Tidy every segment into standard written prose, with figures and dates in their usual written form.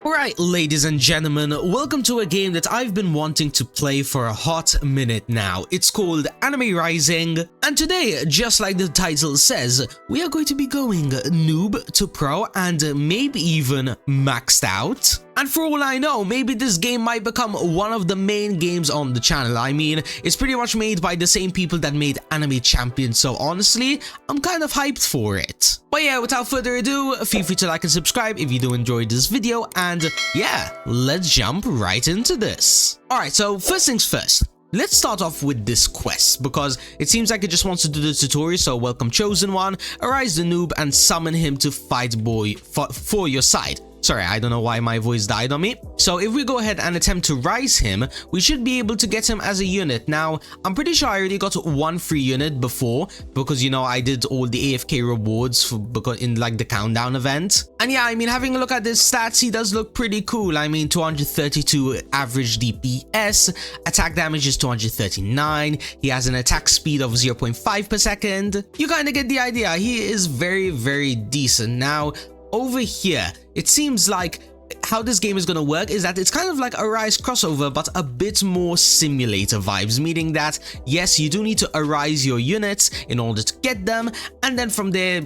Alright, ladies and gentlemen, welcome to a game that I've been wanting to play for a hot minute now. It's called Anime Rising, and today, just like the title says, we are going to be going noob to pro and maybe even maxed out. And for all I know, maybe this game might become one of the main games on the channel. I mean, it's pretty much made by the same people that made Anime Champion, so honestly, I'm kind of hyped for it. But yeah, without further ado, feel free to like and subscribe if you do enjoy this video, and yeah, let's jump right into this. Alright, so first things first. Let's start off with this quest, because it seems like it just wants to do the tutorial, so welcome Chosen One, arise the noob and summon him to fight boy for your side. Sorry, I don't know why my voice died on me. So if we go ahead and attempt to rise him, we should be able to get him as a unit. Now, I'm pretty sure I already got one free unit before, because you know, I did all the AFK rewards because in like the countdown event. And yeah, I mean, having a look at his stats, he does look pretty cool. I mean, 232 average DPS, attack damage is 239, he has an attack speed of 0.5 per second. You kind of get the idea, he is very, very decent. Now, over here, it seems like how this game is going to work is that it's kind of like a Rise crossover, but a bit more simulator vibes, meaning that yes, you do need to arise your units in order to get them, and then from there,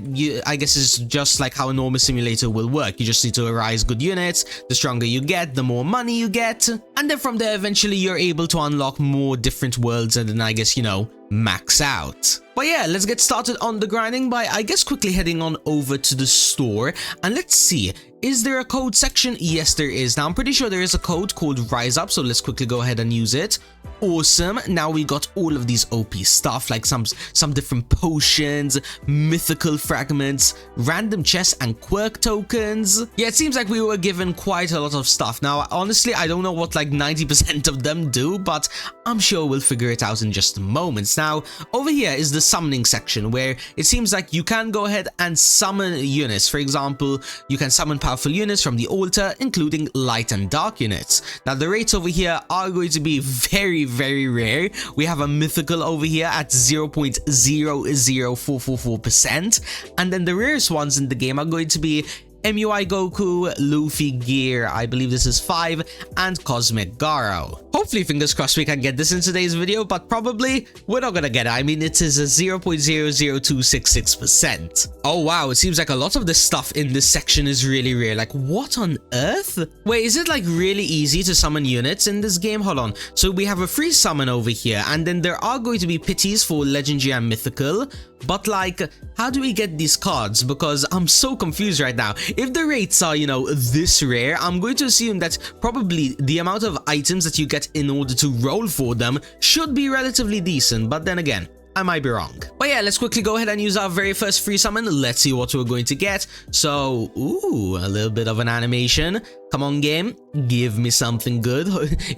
I guess it's just like how a normal simulator will work. You just need to arise good units. The stronger you get, the more money you get, and then from there, eventually you're able to unlock more different worlds, and then I guess, you know, max out. But yeah, let's get started on the grinding by, I guess, quickly heading on over to the store, and let's see, is there a code section? Yes, there is. Now, I'm pretty sure there is a code called Rise Up, so let's quickly go ahead and use it. Awesome. Now we got all of these OP stuff, like some different potions, mythical fragments, random chests, and quirk tokens. Yeah, it seems like we were given quite a lot of stuff. Now, honestly, I don't know what like 90% of them do, but I'm sure we'll figure it out in just a moment. Now, over here is the summoning section, where it seems like you can go ahead and summon units. For example, you can summon powerful units from the altar, including light and dark units. Now, the rates over here are going to be very rare. We have a mythical over here at 0.00444%, and then the rarest ones in the game are going to be MUI Goku, Luffy Gear, I believe this is 5, and Cosmic Garo. Hopefully, fingers crossed, we can get this in today's video, but probably we're not gonna get it. I mean, it is a 0.00266%. Oh wow, it seems like a lot of this stuff in this section is really rare. Like, what on earth? Wait, is it like really easy to summon units in this game? Hold on. So we have a free summon over here, and then there are going to be pities for legendary and mythical. But like, how do we get these cards? Because I'm so confused right now. If the rates are, you know, this rare, I'm going to assume that probably the amount of items that you get in order to roll for them should be relatively decent. But then again, I might be wrong. But yeah, let's quickly go ahead and use our very first free summon. Let's see what we're going to get. So, ooh, a little bit of an animation. Come on, game, give me something good.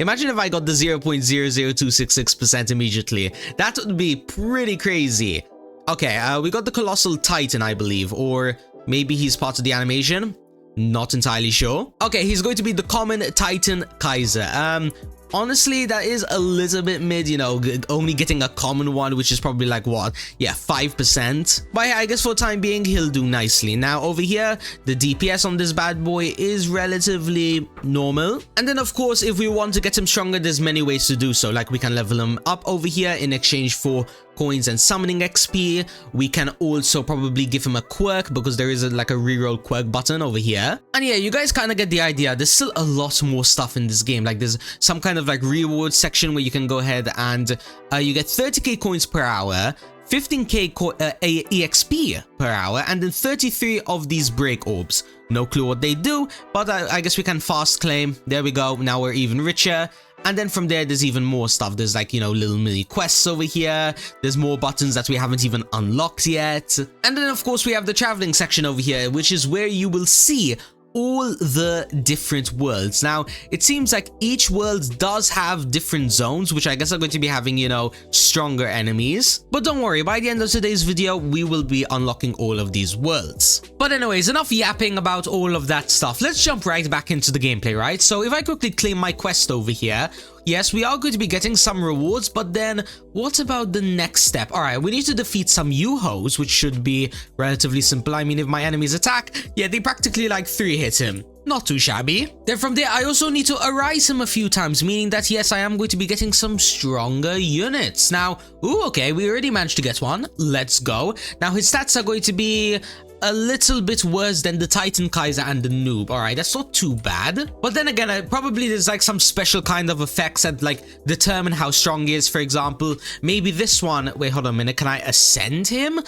Imagine if I got the 0.00266% immediately. That would be pretty crazy. Okay, we got the Colossal Titan, I believe, or maybe he's part of the animation. Not entirely sure. Okay, he's going to be the Common Titan Kaiser. Honestly, that is a little bit mid, you know, only getting a common one, which is probably like, what? Yeah, 5%. But yeah, I guess for the time being, he'll do nicely. Now, over here, the DPS on this bad boy is relatively normal. And then, of course, if we want to get him stronger, there's many ways to do so. Like, we can level him up over here in exchange for coins and summoning XP. We can also probably give him a quirk, because there is like a reroll quirk button over here. And yeah, you guys kind of get the idea. There's still a lot more stuff in this game. Like, there's some kind of like reward section where you can go ahead and you get 30k coins per hour, 15k EXP per hour, and then 33 of these break orbs. No clue what they do, but I guess we can fast claim. There we go. Now we're even richer. And then from there, there's even more stuff. There's like, you know, little mini quests over here. There's more buttons that we haven't even unlocked yet. And then, of course, we have the traveling section over here, which is where you will see all the different worlds. Now, it seems like each world does have different zones, which I guess are going to be having, you know, stronger enemies. But don't worry, by the end of today's video, we will be unlocking all of these worlds. But anyways, enough yapping about all of that stuff. Let's jump right back into the gameplay, right? So if I quickly claim my quest over here, yes, we are going to be getting some rewards, but then what about the next step? Alright, we need to defeat some Yuhos, which should be relatively simple. I mean, if my enemies attack, yeah, they practically like 3-hit him. Not too shabby. Then from there, I also need to arise him a few times, meaning that yes, I am going to be getting some stronger units. Now, ooh, okay, we already managed to get one. Let's go. Now, his stats are going to be a little bit worse than the Titan Kaiser and the Noob. Alright, that's not too bad. But then again, probably there's like some special kind of effects that like determine how strong he is. For example, maybe this one. Wait, hold on a minute. Can I ascend him?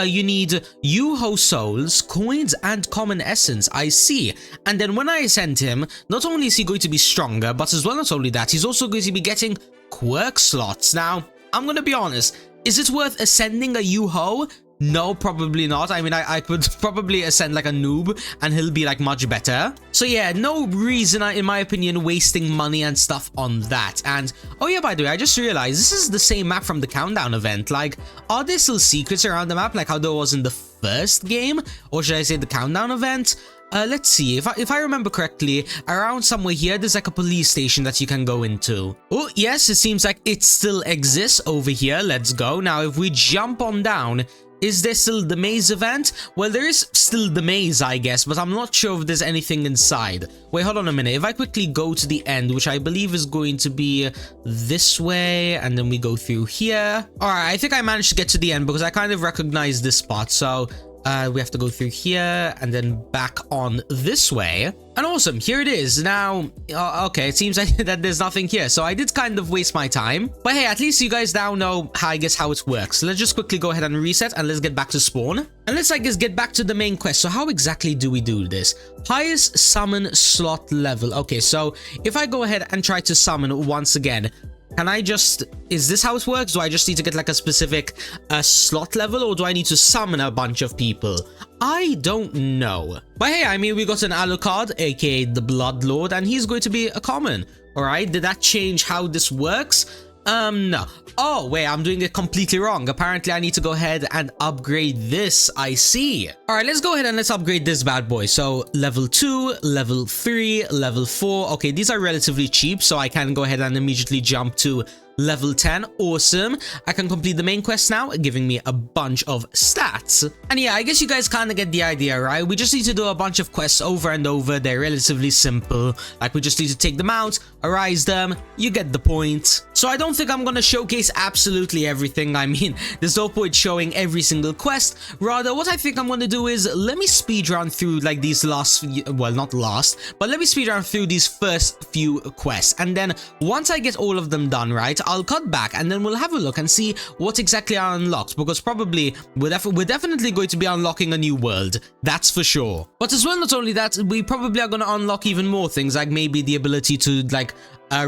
You need Yuho souls, coins, and common essence. I see. And then when I ascend him, not only is he going to be stronger, but as well, not only that, he's also going to be getting quirk slots. Now, I'm gonna be honest. Is it worth ascending a Yuho? No, probably not. I mean, I could probably ascend like a noob and he'll be like much better. So yeah, no reason, in my opinion, wasting money and stuff on that. And oh yeah, by the way, I just realized this is the same map from the countdown event. Like, are there still secrets around the map like how there was in the first game? Or should I say the countdown event? Let's see, if I remember correctly, around somewhere here, there's like a police station that you can go into. Oh, yes, it seems like it still exists over here. Let's go. Now, if we jump on down, is there still the maze event? Well, there is still the maze, I guess, but I'm not sure if there's anything inside. Wait, hold on a minute. If I quickly go to the end, which I believe is going to be this way, and then we go through here. All right, I think I managed to get to the end because I kind of recognize this spot, so we have to go through here and then back on this way. And awesome, here it is. Now, okay, it seems like that there's nothing here, so I did kind of waste my time. But hey, at least you guys now know how, I guess, how it works. So let's just quickly go ahead and reset and let's get back to spawn. And let's, I guess, get back to the main quest. So how exactly do we do this? Highest summon slot level. Okay, so if I go ahead and try to summon once again, can I just, is this how it works? Do I just need to get like a specific slot level, or do I need to summon a bunch of people? I don't know. But hey, I mean, we got an Alucard, aka the Blood Lord, and he's going to be a common. Alright, did that change how this works? No. Oh, wait, I'm doing it completely wrong. Apparently, I need to go ahead and upgrade this. I see. All right, let's go ahead and let's upgrade this bad boy. So, level 2, level 3, level 4. Okay, these are relatively cheap, so I can go ahead and immediately jump to level 10. Awesome. I can complete the main quest now, giving me a bunch of stats. And yeah, I guess you guys kind of get the idea, right? We just need to do a bunch of quests over and over. They're relatively simple. Like, we just need to take them out, arise them. You get the point. So I don't think I'm gonna showcase absolutely everything. I mean, there's no point showing every single quest. Rather, what I think I'm gonna do is let me speedrun through like these last, well, not last, but let me speedrun through these first few quests. And then once I get all of them done, right, I'll cut back and then we'll have a look and see what exactly are unlocked, because probably we're definitely going to be unlocking a new world, that's for sure. But as well, not only that, we probably are going to unlock even more things, like maybe the ability to like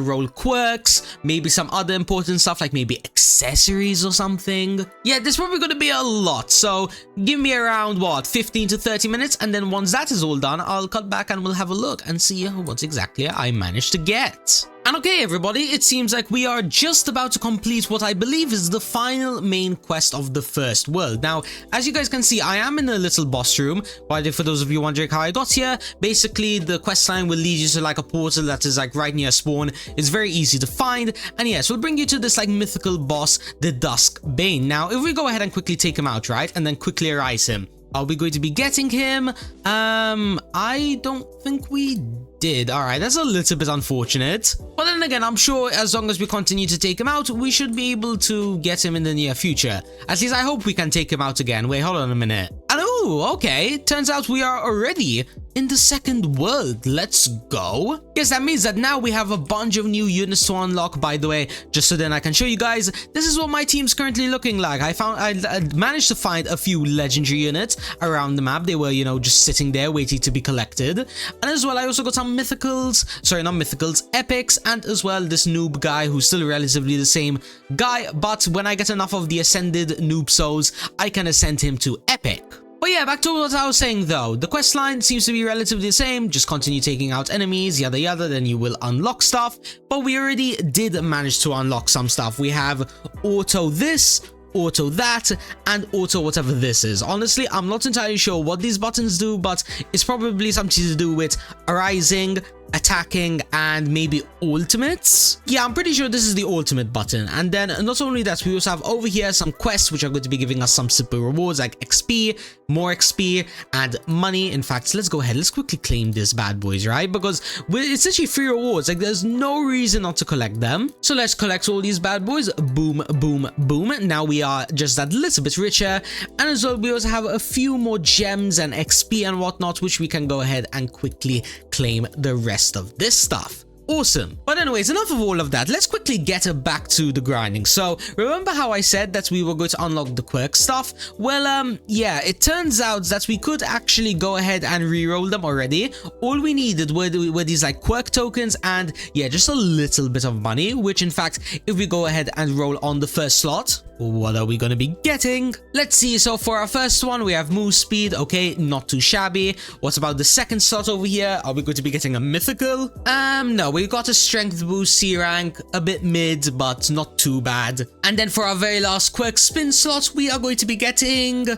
roll quirks, maybe some other important stuff like maybe accessories or something. Yeah, there's probably going to be a lot, so give me around what, 15 to 30 minutes, and then once that is all done, I'll cut back and we'll have a look and see what exactly I managed to get. And okay, everybody, it seems like we are just about to complete what I believe is the final main quest of the first world. Now, as you guys can see, I am in a little boss room, but for those of you wondering how I got here, basically the quest line will lead you to like a portal that is like right near spawn. It's very easy to find, and yes, we'll bring you to this like mythical boss, the Dusk Bane. Now, if we go ahead and quickly take him out, right, and then quickly arise him, are we going to be getting him? I don't think we did. Alright, that's a little bit unfortunate. But then again, I'm sure as long as we continue to take him out, we should be able to get him in the near future. At least I hope we can take him out again. Wait, hold on a minute. And oh, okay. Turns out we are already in the second world. Let's go. Yes, that means that now we have a bunch of new units to unlock, by the way, just so then I can show you guys. This is what my team's currently looking like. I managed to find a few legendary units around the map. They were, you know, just sitting there waiting to be collected. And as well, I also got some mythicals, sorry, not mythicals, epics, and as well this noob guy who's still relatively the same guy, but when I get enough of the ascended noob souls, I can ascend him to epic. But yeah, back to what I was saying though, the quest line seems to be relatively the same, just continue taking out enemies, yada yada, then you will unlock stuff, but we already did manage to unlock some stuff. We have auto this, auto that, and auto whatever this is. Honestly, I'm not entirely sure what these buttons do, but it's probably something to do with arising, attacking, and maybe ultimates. Yeah, I'm pretty sure this is the ultimate button. And then not only that, we also have over here some quests which are going to be giving us some super rewards like XP, more XP, and money. In fact, let's go ahead, let's quickly claim this bad boys, right? Because it's actually free rewards, like there's no reason not to collect them. So let's collect all these bad boys. Boom, boom, boom. Now we are just that little bit richer, and as well we also have a few more gems and XP and whatnot, which we can go ahead and quickly claim the rest of this stuff. Awesome. But anyways, enough of all of that. Let's quickly get back to the grinding. So remember how I said that we were going to unlock the quirk stuff? Well, yeah, it turns out that we could actually go ahead and reroll them already. All we needed were these like quirk tokens and yeah, just a little bit of money, which in fact, if we go ahead and roll on the first slot, what are we going to be getting? Let's see. So for our first one, we have move speed. Okay, not too shabby. What about the second slot over here? Are we going to be getting a mythical? No, we got a strength boost, C rank, a bit mid, but not too bad. And then for our very last quirk spin slot, we are going to be getting...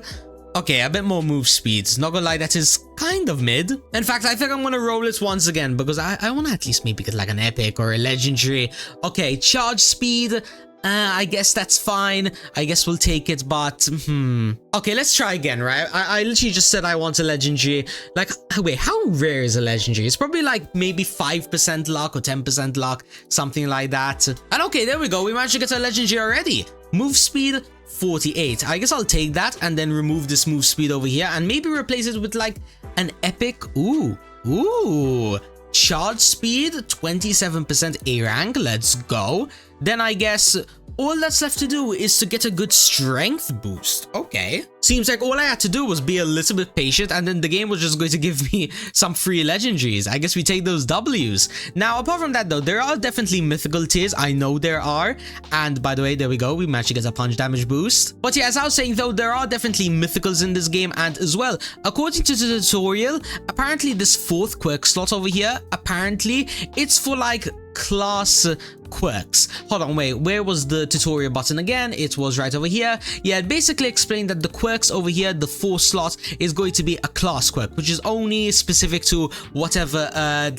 okay, a bit more move speed. Not gonna lie, that is kind of mid. In fact, I think I'm gonna roll it once again because I want to at least maybe get like an epic or a legendary. Okay, charge speed. I guess that's fine. I guess we'll take it, but okay, let's try again, right? I literally just said I want a legendary. Like, wait, how rare is a legendary? It's probably like maybe 5% luck or 10% luck, something like that. And okay, there we go. We managed to get a legendary already. Move speed 48. I guess I'll take that and then remove this move speed over here and maybe replace it with like an epic. Ooh. Charge speed 27% A rank. Let's go. Then I guess all that's left to do is to get a good strength boost. Okay. Seems like all I had to do was be a little bit patient and then the game was just going to give me some free legendaries. I guess we take those W's. Now, apart from that though, there are definitely mythical tiers. I know there are. And by the way, there we go. We managed to get a punch damage boost. But yeah, as I was saying though, there are definitely mythicals in this game. And as well, according to the tutorial, apparently this fourth quirk slot over here, apparently it's for like class quirks. Hold on, wait, where was the tutorial button again? It was right over here. Yeah, it basically explained that the quirks over here, the fourth slot, is going to be a class quirk, which is only specific to whatever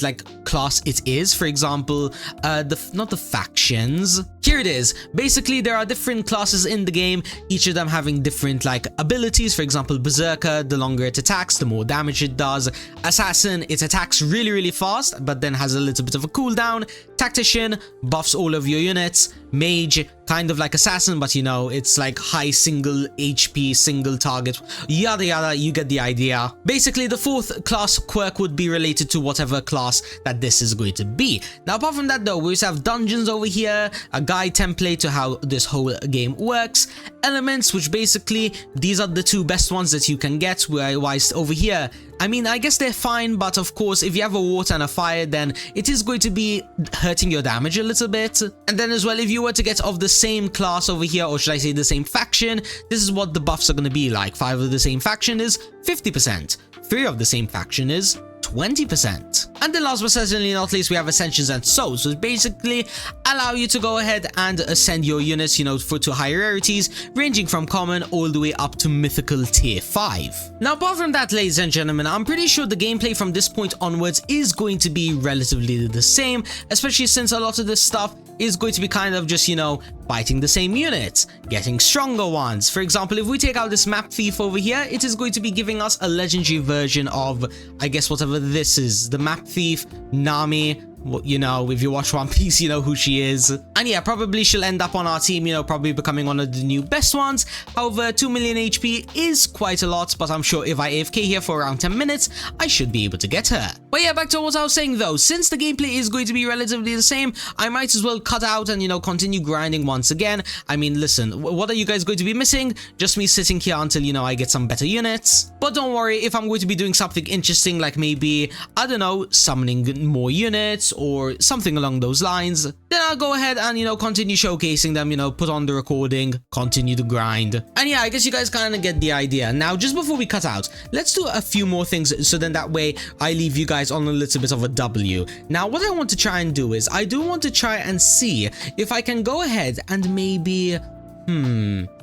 like class it is. For example, not the factions. Here it is. Basically, there are different classes in the game, each of them having different like abilities. For example, Berserker, the longer it attacks, the more damage it does. Assassin, it attacks really fast, but then has a little bit of a cooldown. Tactician buffs all of your units. Mage, kind of like Assassin, but you know, it's like high single HP, single target, yada yada, you get the idea. Basically, the fourth class quirk would be related to whatever class that this is going to be. Now, apart from that though, we also have dungeons over here, a guide template to how this whole game works, elements, which basically, these are the two best ones that you can get, whilst over here, I mean, I guess they're fine, but of course, if you have a water and a fire, then it is going to be hurting your damage a little bit. And then as well, if you were to get of the same class over here, or should I say the same faction, this is what the buffs are going to be like. 5 of the same faction is 50%. 3 of the same faction is 20%. And then last but certainly not least, we have ascensions and souls, which basically allow you to go ahead and ascend your units, you know, to higher rarities, ranging from common all the way up to mythical tier 5. Now, apart from that, ladies and gentlemen, I'm pretty sure the gameplay from this point onwards is going to be relatively the same, especially since a lot of this stuff is going to be kind of just, you know, fighting the same units, getting stronger ones. For example, if we take out this map thief over here, it is going to be giving us a legendary version of, I guess, whatever this is, the map thief, Nami. You know, if you watch One Piece, you know who she is. And yeah, probably she'll end up on our team, you know, probably becoming one of the new best ones. However, 2 million HP is quite a lot, but I'm sure if I AFK here for around 10 minutes, I should be able to get her. But yeah, back to what I was saying though, since the gameplay is going to be relatively the same, I might as well cut out and, you know, continue grinding once again. I mean, listen, what are you guys going to be missing? Just me sitting here until, you know, I get some better units. But don't worry, if I'm going to be doing something interesting, like maybe, I don't know, summoning more units, or something along those lines, then I'll go ahead and, you know, continue showcasing them, you know, put on the recording, continue to grind. And yeah, I guess you guys kind of get the idea. Now, just before we cut out, let's do a few more things, so then that way I leave you guys on a little bit of a W. Now, what I want to try and do is, I do want to try and see if I can go ahead and maybe...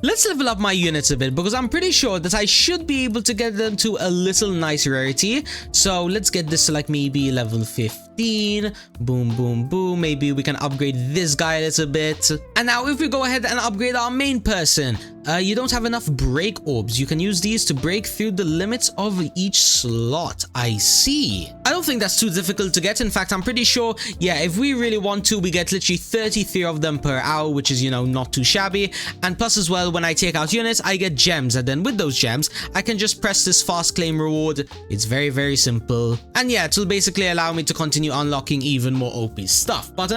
let's level up my units a bit, because I'm pretty sure that I should be able to get them to a little nice rarity. So let's get this to like maybe level 50. 15. Boom, boom, boom. Maybe we can upgrade this guy a little bit. And now if we go ahead and upgrade our main person, you don't have enough break orbs. You can use these to break through the limits of each slot. I see. I don't think that's too difficult to get. In fact, I'm pretty sure, yeah, if we really want to, we get literally 33 of them per hour, which is, you know, not too shabby. And plus as well, when I take out units, I get gems. And then with those gems, I can just press this fast claim reward. It's very, very simple. And yeah, it will basically allow me to continue unlocking even more OP stuff. But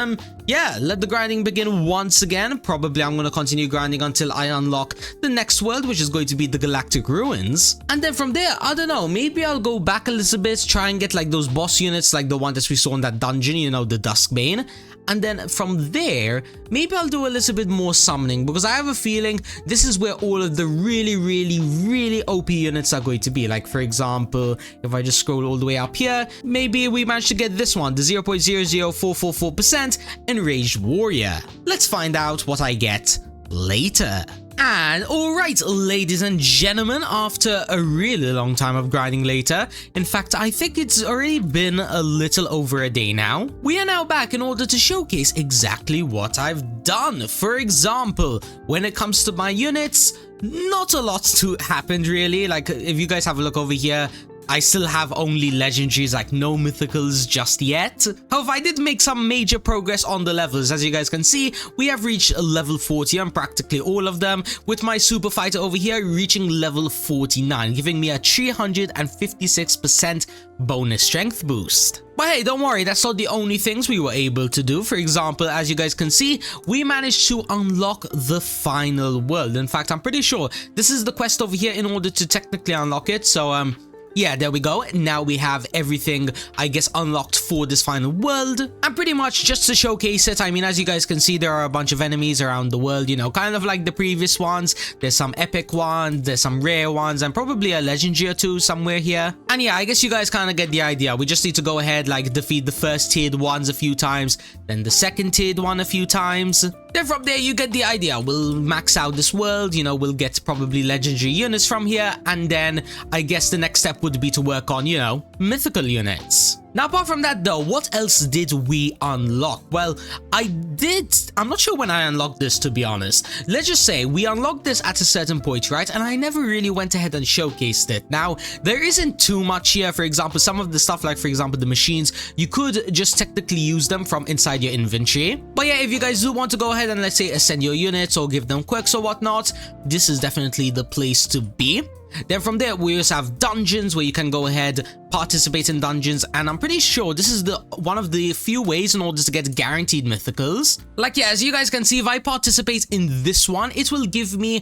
yeah, let the grinding begin once again. Probably I'm going to continue grinding until I unlock the next world, which is going to be the Galactic Ruins. And then from there, I don't know, maybe I'll go back a little bit, try and get like those boss units, like the one that we saw in that dungeon, you know, the Duskbane. And then from there, maybe I'll do a little bit more summoning, because I have a feeling this is where all of the really OP units are going to be. Like, for example, if I just scroll all the way up here, maybe we managed to get this one, the 0.00444% Enraged Warrior. Let's find out what I get later. And alright, ladies and gentlemen, after a really long time of grinding later, in fact I think it's already been a little over a day now, we are now back in order to showcase exactly what I've done. For example, when it comes to my units, not a lot to happened really. Like, if you guys have a look over here, I still have only legendaries, like no mythicals just yet. However, I did make some major progress on the levels. As you guys can see, we have reached level 40 on practically all of them, with my super fighter over here reaching level 49, giving me a 356% bonus strength boost. But hey, don't worry, that's not the only things we were able to do. For example, as you guys can see, we managed to unlock the final world. In fact, I'm pretty sure this is the quest over here in order to technically unlock it. So, yeah, there we go. Now we have everything, I guess, unlocked for this final world. And pretty much just to showcase it, I mean, as you guys can see, there are a bunch of enemies around the world, you know, kind of like the previous ones. There's some epic ones, there's some rare ones, and probably a legendary or two somewhere here. And yeah, I guess you guys kind of get the idea. We just need to go ahead, like, defeat the first tiered ones a few times, then the second tiered one a few times. Then from there, you get the idea. We'll max out this world, you know, we'll get probably legendary units from here, and then I guess the next step would be to work on, you know, mythical units. Now, apart from that though, what else did we unlock? Well, I'm not sure when I unlocked this, to be honest. Let's just say we unlocked this at a certain point, right? And I never really went ahead and showcased it. Now, there isn't too much here. For example, some of the stuff, like for example, the machines, you could just technically use them from inside your inventory. But yeah, if you guys do want to go ahead and, let's say, ascend your units or give them quirks or whatnot, this is definitely the place to be. Then from there, we also have dungeons where you can go ahead, participate in dungeons, and I'm pretty sure this is one of the few ways in order to get guaranteed mythicals. Like, yeah, as you guys can see, if I participate in this one, it will give me,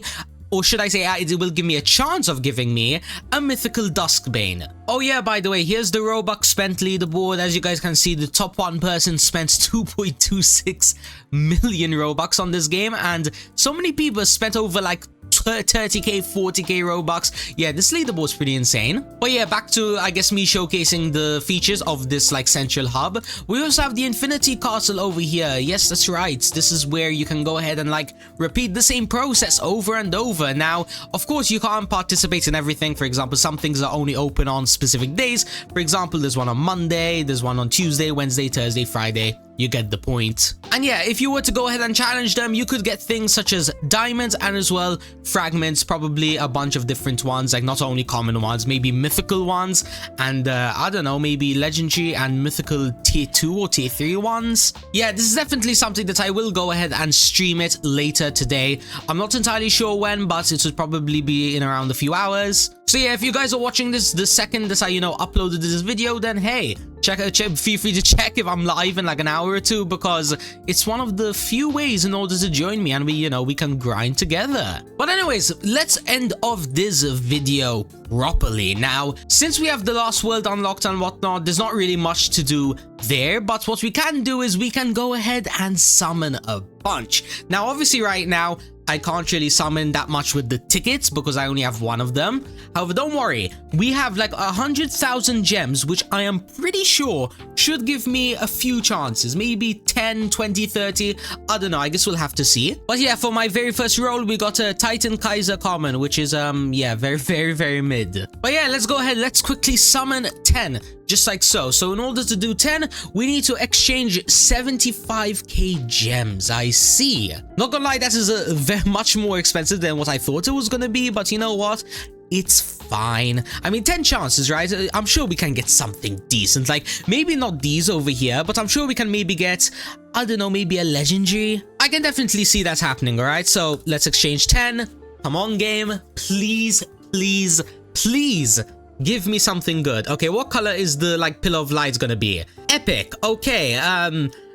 or should I say, it will give me a chance of giving me a mythical Duskbane. Oh yeah, by the way, here's the Robux spent leaderboard. As you guys can see, the top one person spent 2.26 million Robux on this game, and so many people spent over like 30k, 40k Robux. Yeah, this leaderboard's pretty insane. But yeah, back to, I guess, me showcasing the features of this, like, central hub. We also have the Infinity Castle over here. Yes, that's right. This is where you can go ahead and, like, repeat the same process over and over. Now, of course, you can't participate in everything. For example, some things are only open on specific days. For example, there's one on Monday, there's one on Tuesday, Wednesday, Thursday, Friday. You get the point. And yeah, if you were to go ahead and challenge them, you could get things such as diamonds and as well fragments, probably a bunch of different ones, like not only common ones, maybe mythical ones, and I don't know, maybe legendary and mythical tier 2 or tier 3 ones. Yeah, this is definitely something that I will go ahead and stream it later today. I'm not entirely sure when, but it should probably be in around a few hours. So yeah, if you guys are watching this the second that I, you know, uploaded this video, then hey, feel free to check if I'm live in like an hour or two, because it's one of the few ways in order to join me and we, you know, we can grind together. But anyways, let's end off this video properly. Now, since we have the last world unlocked and whatnot, there's not really much to do there, but what we can do is we can go ahead and summon a bunch. Now, obviously right now, I can't really summon that much with the tickets because I only have one of them. However, don't worry, we have like 100,000 gems, which I am pretty sure should give me a few chances, maybe 10, 20, 30, I don't know, I guess we'll have to see. But yeah, for my very first roll, we got a Titan Kaiser common, which is, yeah, very mid. But yeah, let's go ahead, let's quickly summon 10, just like so. So in order to do 10, we need to exchange 75k gems. I see. Not gonna lie, that is very much more expensive than what I thought it was gonna be, but you know what? It's fine. I mean, 10 chances, right? I'm sure we can get something decent. Like, maybe not these over here, but I'm sure we can maybe get, I don't know, maybe a legendary. I can definitely see that happening, all right? So let's exchange 10. Come on, game. Please, please, please give me something good. Okay, what color is the, like, pillar of light gonna be? Epic. Okay,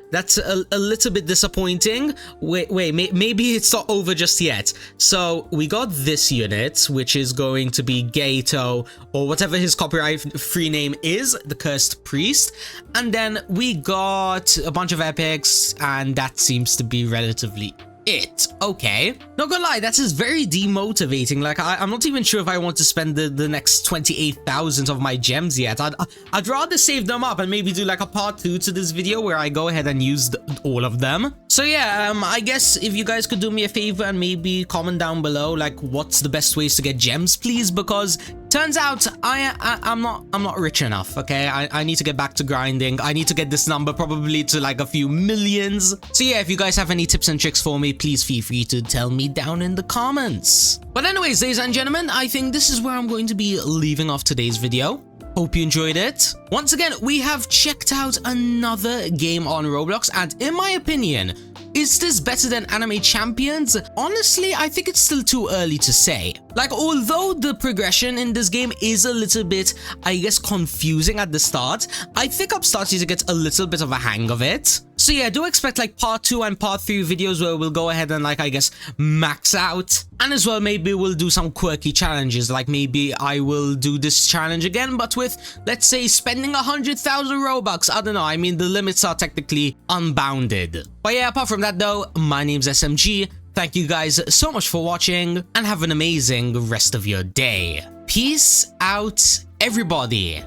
that's a little bit disappointing. Wait, maybe it's not over just yet. So we got this unit, which is going to be Gato, or whatever his copyright-free name is, the Cursed Priest. And then we got a bunch of epics, and that seems to be relatively it. Okay, not gonna lie, that is very demotivating. Like, I'm not even sure if I want to spend the next 28,000 of my gems yet. I'd rather save them up and maybe do like a part 2 to this video where I go ahead and use all of them. So yeah, I guess if you guys could do me a favor and maybe comment down below like what's the best ways to get gems, please, because turns out I'm not rich enough. Okay, I need to get back to grinding. I need to get this number probably to like a few millions. So yeah, if you guys have any tips and tricks for me, please feel free to tell me down in the comments. But anyways, ladies and gentlemen, I think this is where I'm going to be leaving off today's video. Hope you enjoyed it. Once again, we have checked out another game on Roblox, and in my opinion, is this better than Anime Champions? Honestly, I think it's still too early to say. Like, although the progression in this game is a little bit, I guess, confusing at the start, I think I'm starting to get a little bit of a hang of it. So yeah, do expect like part 2 and part 3 videos where we'll go ahead and like, I guess, max out. And as well, maybe we'll do some quirky challenges. Like maybe I will do this challenge again, but with, let's say, spending 100,000 Robux. I don't know, I mean, the limits are technically unbounded. But yeah, apart from that though, my name's SMG. Thank you guys so much for watching and have an amazing rest of your day. Peace out, everybody.